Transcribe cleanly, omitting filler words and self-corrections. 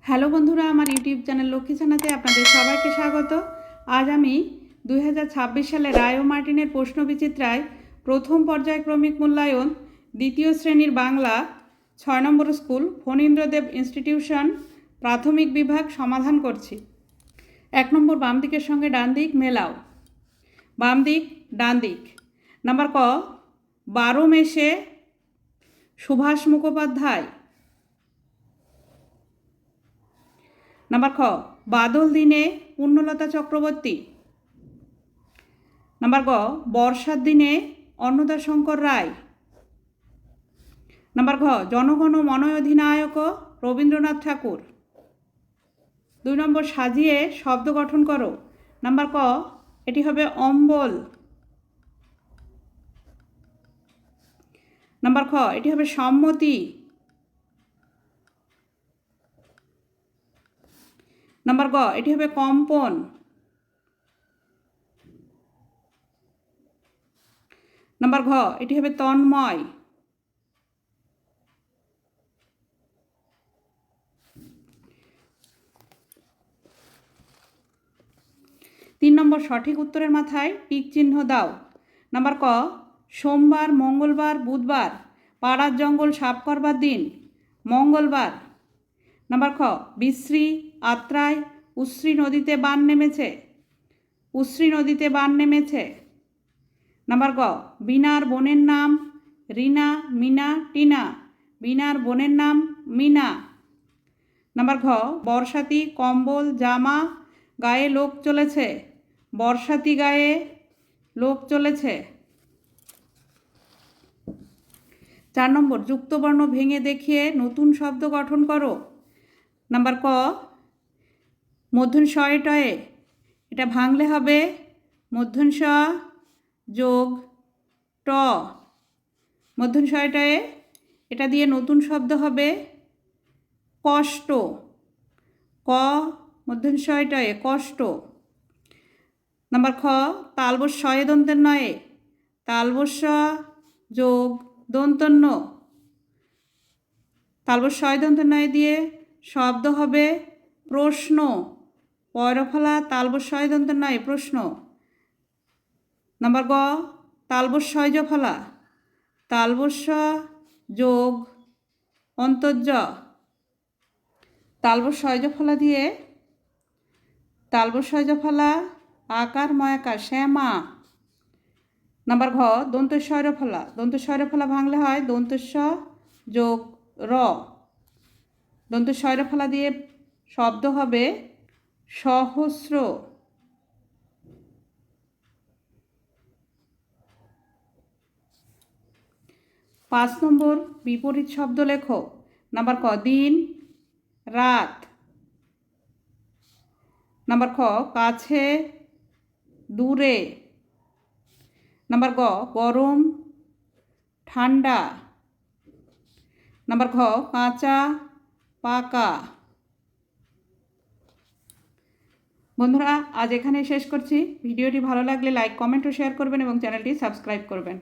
Hello বন্ধুরা, আমার YouTube channel Lakshmi ছানাতে আপনাদের সবাইকে স্বাগত। আজ আমি 2026 সালে রায় ও মার্টিনের প্রশ্নবিচিত্রায় প্রথম পর্যায়ক্রমিক মূল্যায়ন দ্বিতীয় শ্রেণীর বাংলা 6 নম্বর স্কুল ফণীন্দ্রদেব ইনস্টিটিউশন প্রাথমিক বিভাগ সমাধান করছি। 1 নম্বর বাম দিকের সঙ্গে ডান দিক মেলাও। বাম দিক ডান দিক। নাম্বার ক 12 মেশে সুভাষ মুখোপাধ্যায়। নাম্বার খ বাদল দিনে পূর্ণলতা চক্রবর্তী। নাম্বার গ বর্ষার দিনে অন্নদাশঙ্কর রায়। নাম্বার ঘ জনগণ মন অধিনায়ক রবীন্দ্রনাথ ঠাকুর। 2 নম্বর সাজিয়ে শব্দ গঠন করো। নাম্বার ক এটি হবে অম্বল। নাম্বার খ এটি হবে সম্মতি। নাম্বার গ এটি হবে কম্পন। নাম্বার ঘ এটি হবে তন্ময়। তিন নম্বর সঠিক উত্তরের মাথায় টিক চিহ্ন দাও। নাম্বার ক সোমবার, মঙ্গলবার, বুধবার পাড়ার জঙ্গল সাফ করবার দিন মঙ্গলবার। নাম্বার খ বিশ্রী, আত্রাই, উশ্রী নদীতে বান নেমেছে উশ্রী নদীতে বান নেমেছে। নাম্বার গ বিনার বোনের নাম রিনা, মিনা, টিনা। বিনার বোনের নাম মিনা। নাম্বার ঘ বর্ষাতি, কম্বল, জামা গায়ে লোক চলেছে বর্ষাতি গায়ে লোক চলেছে। 4 নম্বর যুক্তবর্ণ ভেঙে দেখিয়ে নতুন শব্দ গঠন করো। নাম্বার ক মূর্ধন্য ষ এ টয়ে, এটা ভাঙলে হবে মূর্ধন্য ষ যোগ ট। মূর্ধন্য ষ এ টয়ে এটা দিয়ে নতুন শব্দ হবে কষ্ট। ক মূর্ধন্য ষ এ টয়ে কষ্ট। নাম্বার খ তালবস্য শ এ দন্তের নয়ে তালবস্য যোগ দন্তন্য। তালবস্য শ এ দন্তের নয়ে দিয়ে শব্দ হবে প্রশ্ন। পয়রফলা তালবস্য শ এ দন্তের নয়ে প্রশ্ন। নাম্বার গ তালবস্য শ জ ফলা তালবস্য যোগ অন্তর্য। তালবস্য শ জ ফলা দিয়ে তালবস্য শ জ ফলা আকার ময়াকার শ্যামা। নাম্বার ঘ দন্তেশ্ব র ফলা দন্তেশ্ব র ফলা ভাঙলে হয় দন্তেশ্ব যোগ র। দন্তেশ্ব র ফলা দিয়ে শব্দ হবে সহস্র। 5 নম্বর বিপরীত শব্দ লেখো। নাম্বার ক দিন, রাত। নাম্বার খ কাছে, দূরে। নাম্বার গ গরম, ঠান্ডা। নাম্বার ঘ কাঁচা, পাকা। বন্ধুরা আজ এখানেই শেষ করছি। ভিডিওটি ভালো লাগলে লাইক, কমেন্ট ও শেয়ার করবেন এবং চ্যানেলটি সাবস্ক্রাইব করবেন।